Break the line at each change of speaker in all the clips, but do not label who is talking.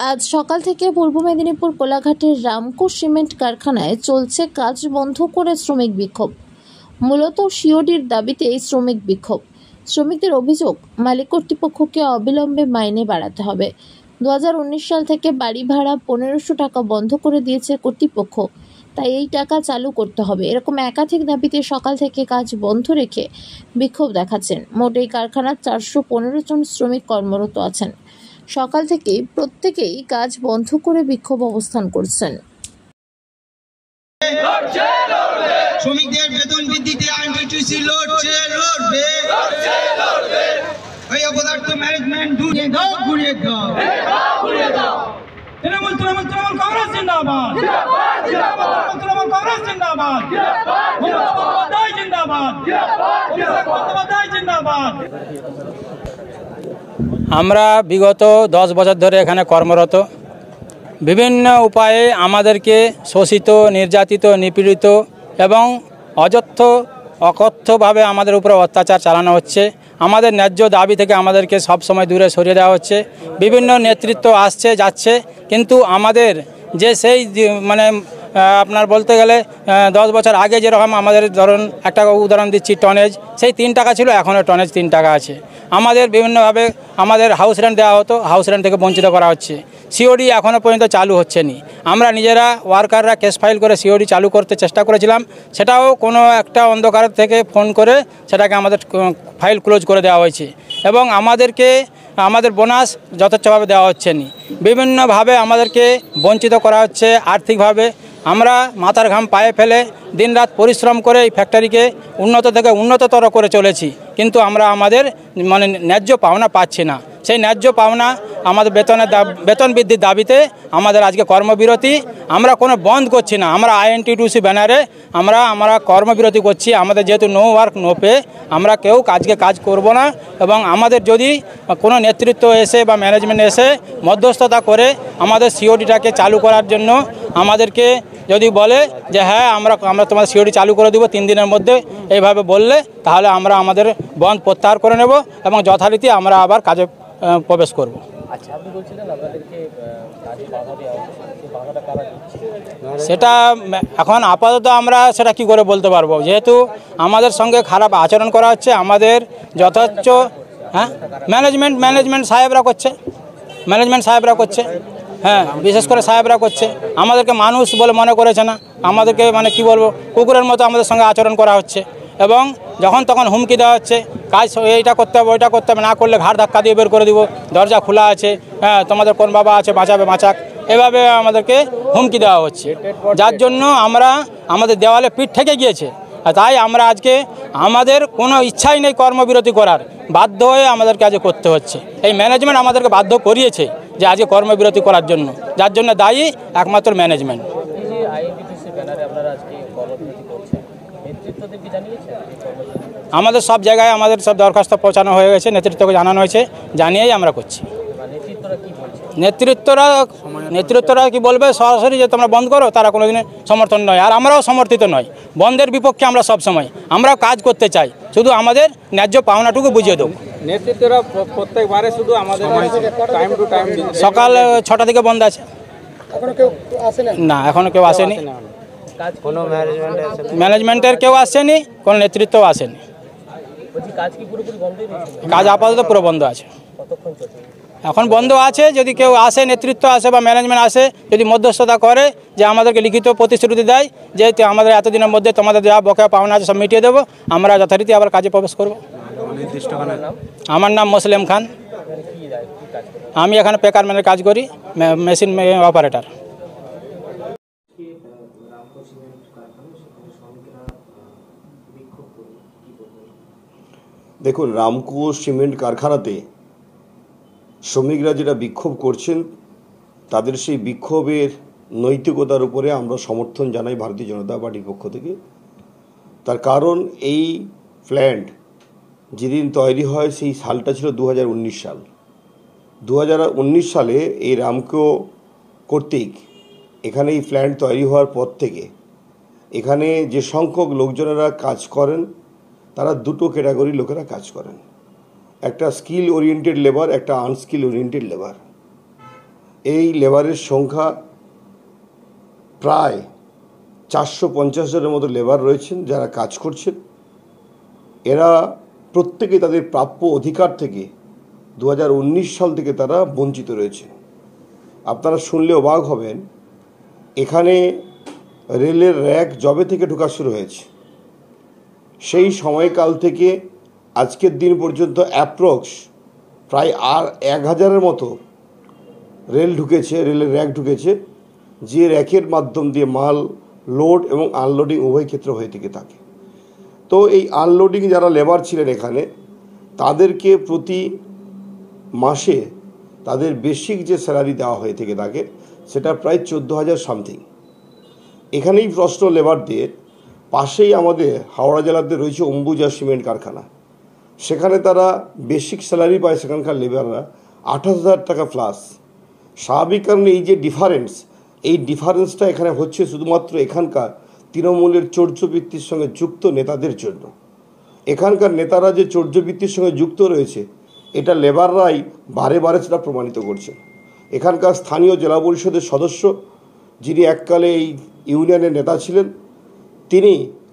আজ সকাল থেকে পূর্ব মেদিনীপুর কোলাঘাটের রামকো সিমেন্ট কারখানায় চলছে কাজ বন্ধ করে শ্রমিক বিক্ষোভ। মূলত সিওডির দাবিতে এই শ্রমিক বিক্ষোভ। শ্রমিকদের অভিযোগ, মালিক কর্তৃপক্ষকে অবিলম্বে মাইনে বাড়াতে হবে। 2019 সাল থেকে বাড়ি ভাড়া 1500 টাকা বন্ধ করে দিয়েছে কর্তৃপক্ষ, তাই এই টাকা চালু করতে হবে। এরকম একাধিক দাবিতে সকাল থেকে কাজ বন্ধ রেখে বিক্ষোভ দেখাচ্ছেন। মোট এই কারখানার 415 জন শ্রমিক কর্মরত আছেন। সকাল থেকে প্রত্যেকেই কাজ বন্ধ করে বিক্ষোভ অবস্থান করছেন।
শ্রমিকদের বেতন বৃদ্ধিতে আইনটিসি লড়ছে, লড়বে। এই অপদার্থ ম্যানেজমেন্ট ঘুরিয়ে দাও, ঘুরিয়ে দাও। তৃণমূল কংগ্রেস জিন্দাবাদ, তৃণমূল কংগ্রেস জিন্দাবাদ, জিন্দাবাদ, জিন্দাবাদ।
আমরা বিগত 10 বছর ধরে এখানে কর্মরত। বিভিন্ন উপায়ে আমাদেরকে শোষিত, নির্যাতিত, নিপীড়িত এবং অকথ্যভাবে আমাদের উপরে অত্যাচার চালানো হচ্ছে। আমাদের ন্যায্য দাবি থেকে আমাদেরকে সব সময় দূরে সরিয়ে দেওয়া হচ্ছে। বিভিন্ন নেতৃত্ব আসছে যাচ্ছে, কিন্তু আমাদের যে সেই আপনার বলতে গেলে 10 বছর আগে যেরকম আমাদের ধরুন একটা উদাহরণ দিচ্ছি, টনেজ সেই 3 টাকা ছিল, এখনও টনেজ 3 টাকা আছে। আমাদের বিভিন্নভাবে আমাদের হাউস রেন্ট দেওয়া হতো, হাউস রেন্ট থেকে বঞ্চিত করা হচ্ছে। সিওডি এখনও পর্যন্ত চালু হচ্ছে না। আমরা নিজেরা ওয়ার্কাররা কেস ফাইল করে সিওডি চালু করতে চেষ্টা করেছিলাম, সেটাও কোনো একটা অন্ধকার থেকে ফোন করে সেটাকে আমাদের ফাইল ক্লোজ করে দেওয়া হয়েছে এবং আমাদের বোনাস যথেচ্ছভাবে দেওয়া হচ্ছে না। বিভিন্নভাবে আমাদেরকে বঞ্চিত করা হচ্ছে আর্থিকভাবে। আমরা মাথার ঘাম পায়ে ফেলে দিনরাত পরিশ্রম করে এই ফ্যাক্টরিকে উন্নত থেকে উন্নততর করে চলেছি, কিন্তু আমরা আমাদের ন্যায্য পাওনা পাচ্ছি না। সেই ন্যায্য পাওনা আমাদের বেতন বৃদ্ধির দাবিতে আমাদের আজকে কর্মবিরতি। আমরা কোনো বন্ধ করছি না, আমরা আইএনটিটিউসি ব্যানারে আমরা কর্মবিরতি করছি। আমাদের যেহেতু নো ওয়ার্ক নো পে, আমরা কেউ আজকে কাজ করব না এবং আমাদের যদি কোনো নেতৃত্ব এসে বা ম্যানেজমেন্ট এসে মধ্যস্থতা করে আমাদের সিওডিটাকে চালু করার জন্য আমাদেরকে যদি বলে যে হ্যাঁ আমরা তোমার সিওডি চালু করে দেবো 3 দিনের মধ্যে, এইভাবে বললে তাহলে আমরা আমাদের বন্ধ প্রত্যাহার করে নেব এবং যথারীতি আমরা আবার কাজে প্রবেশ করব। সেটা এখন আপাতত আমরা সেটা কি করে বলতে পারবো, যেহেতু আমাদের সঙ্গে খারাপ আচরণ করা হচ্ছে। আমাদের যথার্থ ম্যানেজমেন্ট সাহেবরা করছে, হ্যাঁ, বিশেষ করে সাহেবরা করছে। আমাদেরকে মানুষ বলে মনে করেছে না, আমাদেরকে কি বলবো, কুকুরের মতো আমাদের সঙ্গে আচরণ করা হচ্ছে এবং যখন তখন হুমকি দেওয়া হচ্ছে, কাজ এইটা করতে হবে, ওইটা করতে হবে, না করলে ঘাড় ধাক্কা দিয়ে বের করে দিব, দরজা খোলা আছে, হ্যাঁ তোমাদের কোন বাবা আছে বাঁচাক, এভাবে আমাদেরকে হুমকি দেওয়া হচ্ছে, যার জন্য আমাদের দেওয়ালে পিঠ থেকে গিয়েছে। তাই আমরা আজকে আমাদের কোনো ইচ্ছাই নেই কর্মবিরতি করার, বাধ্য হয়ে আমাদেরকে আজকে করতে হচ্ছে। এই ম্যানেজমেন্ট আমাদেরকে বাধ্য করিয়েছে যে আজকে কর্মবিরতি করার জন্য, যার জন্য দায়ী একমাত্র ম্যানেজমেন্ট। আমাদের সব জায়গায় আমাদের সব দরখাস্ত পৌঁছানো হয়ে গেছে, নেতৃত্বকে জানানো হয়েছে, জানিয়েই আমরা করছি। নেতৃত্বরা কি বলবে সরাসরি যে তোমরা বন্ধ করো, তারা কোনোদিন সমর্থন নয়, আর আমরাও সমর্থিত নয়। বন্ধের বিপক্ষে আমরা সব সময়, আমরাও কাজ করতে চাই, শুধু আমাদের ন্যায্য পাওনাটুকু বুঝিয়ে দেবো।
নেতৃত্বরা প্রত্যেকবারে শুধু আমাদের টাইম টু টাইম
সকাল 6টা থেকে বন্ধ আছে। না, এখনো কেউ আসেনি, ম্যানেজমেন্টের কেউ আসেনি, কোনো নেতৃত্বও আসেনি। কাজ আপাতত পুরো বন্ধ আছে, এখন বন্ধ আছে। যদি কেউ আসে, নেতৃত্ব আসে বা ম্যানেজমেন্ট আসে, যদি মধ্যস্থতা করে, যে আমাদেরকে লিখিত প্রতিশ্রুতি দেয় যে আমাদের এতদিনের মধ্যে তোমাদের যা বকেয়া পাওনা আছে সব মিটিয়ে দেবো, আমরা যথারীতি আবার কাজে প্রবেশ করব। আমার নাম মোসলেম খান, আমি এখানে পেকারম্যানের কাজ করি, মেশিন অপারেটর।
দেখুন, রামকো সিমেন্ট কারখানাতে শ্রমিকরা যেটা বিক্ষোভ করছেন, তাদের সেই বিক্ষোভের নৈতিকতার উপরে আমরা সমর্থন জানাই ভারতীয় জনতা পার্টির পক্ষ থেকে। তার কারণ এই প্ল্যান্ট যেদিন তৈরি হয় সেই সালটা ছিল 2019 সাল। 2019 সালে এই রামকো কর্তৃক এখানে এই প্ল্যান্ট তৈরি হওয়ার পর থেকে এখানে যে সংখ্যক লোকজনেরা কাজ করেন, তারা দুটো ক্যাটাগরির লোকেরা কাজ করেন, একটা স্কিল ওরিয়েন্টেড লেবার, একটা আনস্কিল ওরিয়েন্টেড লেবার। এই লেবারের সংখ্যা প্রায় 450 জনের মতো লেবার রয়েছেন যারা কাজ করছেন। এরা প্রত্যেকে তাদের প্রাপ্য অধিকার থেকে 2019 সাল থেকে তারা বঞ্চিত রয়েছে। আপনারা শুনলে অবাক হবেন, এখানে রেলের র্যাক জবে থেকে ঢোকা শুরু হয়েছে সেই সময়কাল থেকে আজকের দিন পর্যন্ত অ্যাপ্রক্স প্রায় 1000-এর মতো রেলের র্যাক ঢুকেছে, যে র্যাকের মাধ্যম দিয়ে মাল লোড এবং আনলোডিং উভয় ক্ষেত্রে হয়ে থেকে থাকে। তো এই আনলোডিং যারা লেবার ছিলেন এখানে, তাদেরকে প্রতি মাসে তাদের বেসিক যে স্যালারি দেওয়া হয়ে থেকে থাকে সেটা প্রায় 14,000 সামথিং। এখানেই প্রশ্ন লেবারদের, পাশেই আমাদের হাওড়া জেলাতে রয়েছে অম্বুজা সিমেন্ট কারখানা, সেখানে তারা বেসিক স্যালারি পায় সেখানকার লেবাররা 28,000 টাকা প্লাস। স্বাভাবিক কারণে এই যে এই ডিফারেন্সটা এখানে হচ্ছে শুধুমাত্র এখানকার তৃণমূলের চৌর্যবৃত্তির সঙ্গে যুক্ত নেতাদের জন্য। এখানকার নেতারা যে চৌর্যবৃত্তির সঙ্গে যুক্ত রয়েছে এটা লেবাররাই বারে বারে সেটা প্রমাণিত করছে। এখানকার স্থানীয় জেলা পরিষদের সদস্য, যিনি এককালে এই ইউনিয়নের নেতা ছিলেন, তিনি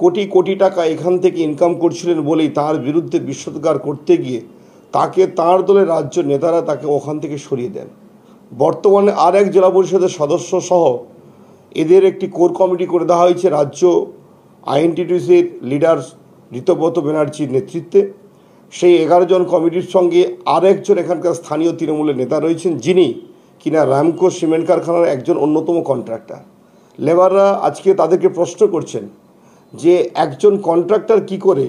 কোটি কোটি টাকা এখান থেকে ইনকাম করছিলেন বলেই তার বিরুদ্ধে বিশ্বৎকার করতে গিয়ে তাকে তাঁর দলের রাজ্য নেতারা তাকে ওখান থেকে সরিয়ে দেন। বর্তমানে আর এক জেলা পরিষদের সদস্য সহ এদের একটি কোর কমিটি করে দেওয়া হয়েছে রাজ্য আইএনটিটিউসির লিডার ঋতব্রত ব্যানার্জির নেতৃত্বে। সেই 11 জন কমিটির সঙ্গে আর একজন এখানকার স্থানীয় তৃণমূলের নেতা রয়েছেন, যিনি কিনা রামকো সিমেন্ট কারখানার একজন অন্যতম কন্ট্রাক্টর। লেবাররা আজকে তাদেরকে প্রশ্ন করছেন যে একজন কন্ট্রাক্টর কি করে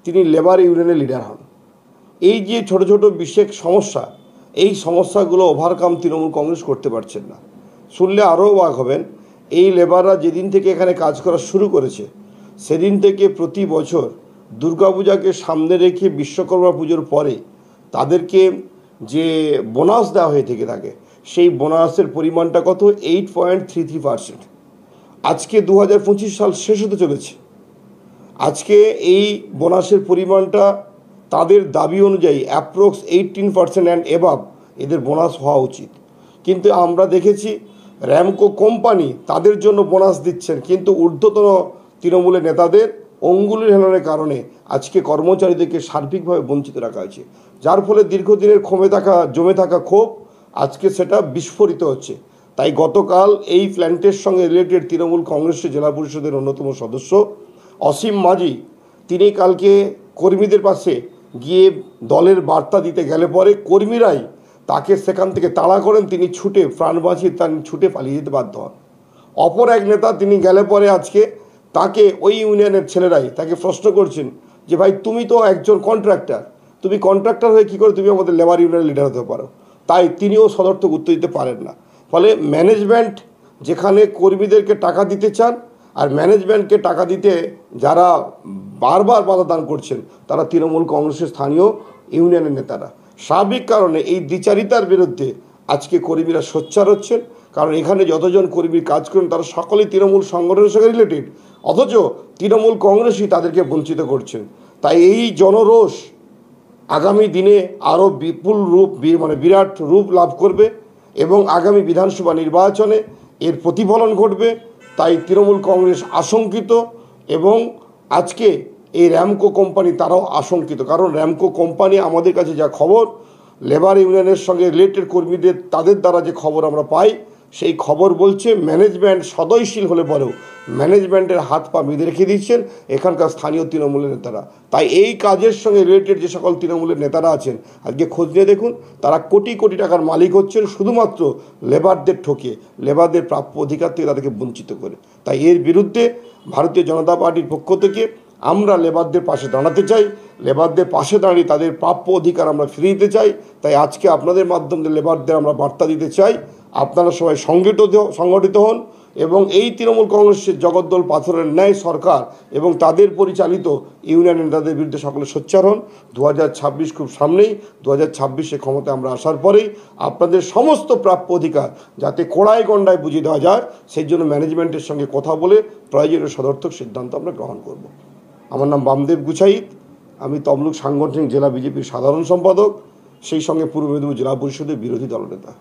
তিনি লেবার ইউনিয়নের লিডার হন। এই যে ছোট ছোট বিশেষ সমস্যা, এই সমস্যাগুলো ওভারকাম তৃণমূল কংগ্রেস করতে পারছেন না। শুনলে আরও অবাক হবেন, এই লেবাররা যেদিন থেকে এখানে কাজ করা শুরু করেছে সেদিন থেকে প্রতি বছর দুর্গাপূজাকে সামনে রেখে বিশ্বকর্মা পুজোর পরে তাদেরকে যে বোনাস দেওয়া হয়ে থেকে থাকে সেই বোনাসের পরিমাণটা কত? 8.33%। আজকে 2025 সাল শেষ হতে চলেছে। আজকে এই বোনাসের পরিমাণটা তাদের দাবি অনুযায়ী অ্যাপ্রক্স 18% অ্যান্ড এবাভ এদের বোনাস হওয়া উচিত। কিন্তু আমরা দেখেছি র্যামকো কোম্পানি তাদের জন্য বোনাস দিচ্ছেন, কিন্তু ঊর্ধ্বতন তৃণমূলের নেতাদের অঙ্গুলির হেলনের কারণে আজকে কর্মচারীদেরকে সার্বিকভাবে বঞ্চিত রাখা হয়েছে, যার ফলে দীর্ঘদিনের জমে থাকা ক্ষোভ আজকে সেটা বিস্ফোরিত হচ্ছে। তাই গতকাল এই প্ল্যান্টের সঙ্গে রিলেটেড তৃণমূল কংগ্রেসের জেলা পরিষদের অন্যতম সদস্য অসীম মাঝি, তিনি কালকে কর্মীদের পাশে গিয়ে দলের বার্তা দিতে গেলে পরে কর্মীরাই তাকে সেখান থেকে তাড়া করেন, তিনি প্রাণ বাঁচিয়ে ছুটে পালিয়ে যেতে বাধ্য হন। অপর এক নেতা তিনি গেলে পরে আজকে তাকে ওই ইউনিয়নের ছেলেরাই তাকে প্রশ্ন করছেন যে ভাই তুমি তো একজন কন্ট্রাক্টর, তুমি কন্ট্রাক্টর হয়ে কী করে তুমি আমাদের লেবার ইউনিয়নের লিডার হতে পারো? তাই তিনিও সদর্থক উত্তর দিতে পারেন না। ফলে ম্যানেজমেন্ট যেখানে কর্মীদেরকে টাকা দিতে চান আর ম্যানেজমেন্টকে টাকা দিতে যারা বারবার বাধা দান করছেন তারা তৃণমূল কংগ্রেসের স্থানীয় ইউনিয়নের নেতারা। স্বাভাবিক কারণে এই দ্বিচারিতার বিরুদ্ধে আজকে কর্মীরা সোচ্চার হচ্ছেন, কারণ এখানে যতজন কর্মী কাজ করেন তারা সকলেই তৃণমূল সংগঠনের সঙ্গে রিলেটেড, অথচ তৃণমূল কংগ্রেসই তাদেরকে বঞ্চিত করছেন। তাই এই জনরোষ আগামী দিনে আরও বিপুল রূপ বিরাট রূপ লাভ করবে এবং আগামী বিধানসভা নির্বাচনে এর প্রতিফলন ঘটবে। তাই তৃণমূল কংগ্রেস আশঙ্কিত এবং আজকে এই র্যামকো কোম্পানি তারাও আশঙ্কিত, কারণ র্যামকো কোম্পানি আমাদের কাছে যা খবর লেবার ইউনিয়নের সঙ্গে রিলেটেড কর্মীদের তাদের দ্বারা যে খবর আমরা পাই সেই খবর বলছে ম্যানেজমেন্ট সদয়শীল হলে পরেও ম্যানেজমেন্টের হাত পা বেঁধে রেখে দিচ্ছেন এখানকার স্থানীয় তৃণমূলের নেতারা। তাই এই কাজের সঙ্গে রিলেটেড যে সকল তৃণমূলের নেতারা আছেন আজকে খোঁজ নিয়ে দেখুন, তারা কোটি কোটি টাকার মালিক হচ্ছেন শুধুমাত্র লেবারদের ঠকে, লেবারদের প্রাপ্য অধিকার থেকে তাদেরকে বঞ্চিত করে। তাই এর বিরুদ্ধে ভারতীয় জনতা পার্টির পক্ষ থেকে আমরা লেবারদের পাশে দাঁড়াতে চাই, লেবারদের পাশে দাঁড়িয়ে তাদের প্রাপ্য অধিকার আমরা ফিরিয়ে দিতে চাই। তাই আজকে আপনাদের মাধ্যমে লেবারদের আমরা বার্তা দিতে চাই, আপনারা সবাই সংগঠিত হন এবং এই তৃণমূল কংগ্রেসের জগদ্দল পাথরের ন্যায় সরকার এবং তাদের পরিচালিত ইউনিয়ন নেতাদের বিরুদ্ধে সকলে সোচ্চার হন। 2026 খুব সামনেই, 2026-এ ক্ষমতায় আমরা আসার পরেই আপনাদের সমস্ত প্রাপ্য অধিকার যাতে কড়াই গণ্ডায় বুঝিয়ে দেওয়া যায় সেই জন্য ম্যানেজমেন্টের সঙ্গে কথা বলে প্রয়োজনীয় সদর্থক সিদ্ধান্ত আমরা গ্রহণ করব। আমার নাম বামদেব গুছাইত, আমি তমলুক সাংগঠনিক জেলা বিজেপির সাধারণ সম্পাদক, সেই সঙ্গে পূর্ব মেদিনীপুর জেলা পরিষদের বিরোধী দলনেতা।